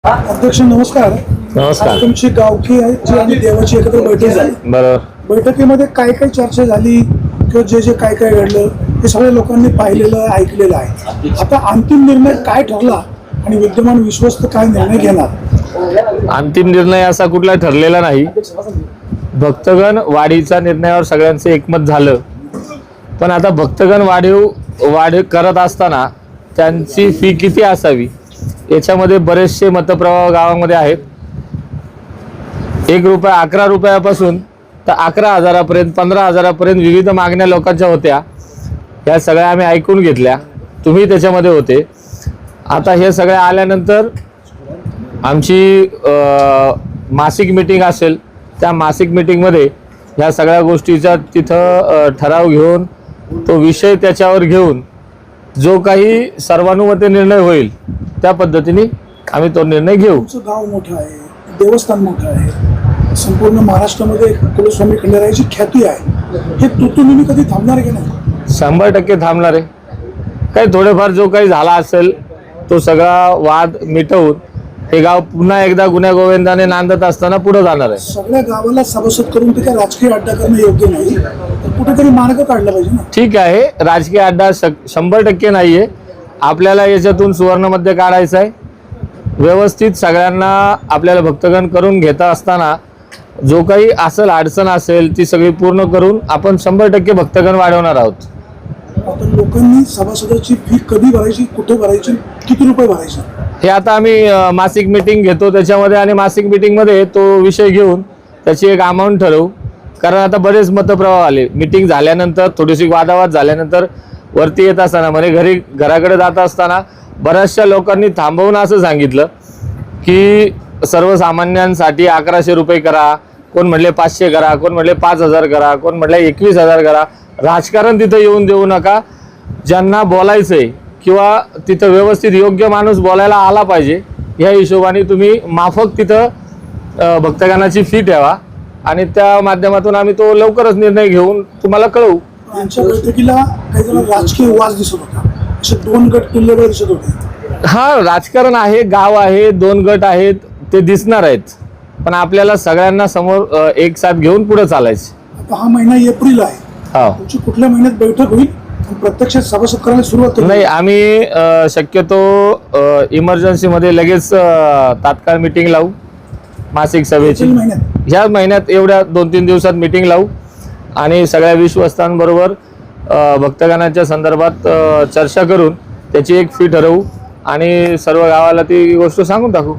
अध्यक्ष नमस्कार. नमस्कार. तुमची गावकी आहे आणि देवाची एकत्र बैठक झाली. बरोबर. बैठकीमध्ये काय काय चर्चा झाली किंवा जे जे काय काय घडलं हे सगळ्या लोकांनी पाहिलेलं ऐकलेलं आहे. आता अंतिम निर्णय काय ठरला आणि विद्यमान विश्वस्त काय निर्णय घेणार? अंतिम निर्णय असा कुठला ठरलेला नाही. भक्तगण वाढीचा निर्णयावर सगळ्यांचं एकमत झालं. पण आता भक्तगण वाढ करत असताना त्यांची फी किती असावी याच्यामध्ये बरेचसे मतप्रवाह गावामध्ये आहेत. 1 रुपया 11 रुपयापासून तर 11,000पर्यंत 15,000पर्यंत विविध मागण्या लोकांच्या होत्या. ह्या सगळ्या आम्ही ऐकून घेतल्या. तुम्ही त्याच्यामध्ये होते. आता हे सगळ्या आल्यानंतर आमची मासिक मीटिंग असेल. त्या मासिक मीटिंगमध्ये ह्या सगळ्या गोष्टीचा तिथं ठराव घेऊन तो विषय त्याच्यावर घेऊन जो काही सर्वानुमते निर्णय होईल त्या पद्धतीने आम्ही तो निर्णय घेऊ. तुमचं गाव मोठं आहे, देवस्थान मोठं आहे, संपूर्ण महाराष्ट्रामध्ये कुलस्वामी खंडेरायाची ख्याती आहे. हे तुतुनिमी कधी थांबणार की नाही? 100% थांबणार आहे. काही थोडेफार जो काही झाला असेल तो सगळा वाद मिटवून हे गाव पुन्हा एकदा गुन्ह्या गोविंदाने नांदत असताना पुढे जाणार आहे. सगळ्या गावाला सभासद करून ते काय राजकीय अड्डा करणं योग्य नाही. तर कुठेतरी मार्ग काढला पाहिजे ना. ठीक आहे, राजकीय अड्डा 100% नाहीये. आपल्याला याच्यातून सुवर्णमध्य काढायचं आहे. व्यवस्थित सगळ्यांना आपल्याला भक्तगण करून घेता असताना जो काही असेल अडचण असेल ती सगळी पूर्ण करून आपण 100% भक्तगण वाढवणार आहोत. आता लोकांनी सभासदाची फी कधी भरायची, कुठे भरायची, किती रुपये भरायचे हे आता आम्ही मासिक मीटिंग घेतो त्याच्यामध्ये आणि मासिक मीटिंगमध्ये तो विषय घेऊन त्याची एक अमाऊंट ठरवू. कारण आता बरेच मतप्रवाह आले. मीटिंग झाल्यानंतर थोडीशी वादावाद झाल्यानंतर वरती येत असताना म्हणजे घराकडे जात असताना बऱ्याचशा लोकांनी थांबवून असं सांगितलं की सर्वसामान्यांसाठी 1100 रुपये करा, कोण म्हणले 500 करा, कोण म्हणले 5000 करा, कोण म्हणले 21,000 करा. राजकारण तिथं येऊन देऊ नका. ज्यांना बोलायचंय किंवा तिथं व्यवस्थित योग्य माणूस बोलायला आला पाहिजे या हिशोबाने तुम्ही माफक तिथं भक्तगणाची फी ठेवा आणि त्या माध्यमातून आम्ही तो लवकरच निर्णय घेऊन तुम्हाला कळवू. आमच्या बैठकीला काही जण राजकीय वाद दिसत होता. असे 2 गट तुल्यबळ दिसत होते. हा, राजकारण आहे, गाव आहे, 2 गट आहेत, ते दिसणार आहेत. पण आपल्याला सगळ्यांना समोर एक साथ घेऊन पुढे चालायचं. आता हा महिना एप्रिल आहे. हो. तुमची कुठल्या महिन्यात बैठक होईल? प्रत्यक्षात सभासद करायला सुरुवात करू? नाही, आम्ही शक्यतो इमर्जन्सीमध्ये लगेच तात्काळ मीटिंग लावू. मासिक सभेची ह्या महिन्यात एवढ्या 2-3 दिवसात मीटिंग लावू आणि सगळ्या विश्वस्तांबरोबर भक्तगणांच्या संदर्भात चर्चा करून त्याची एक फी ठरवू आणि सर्व गावाला ती गोष्ट सांगून टाकू.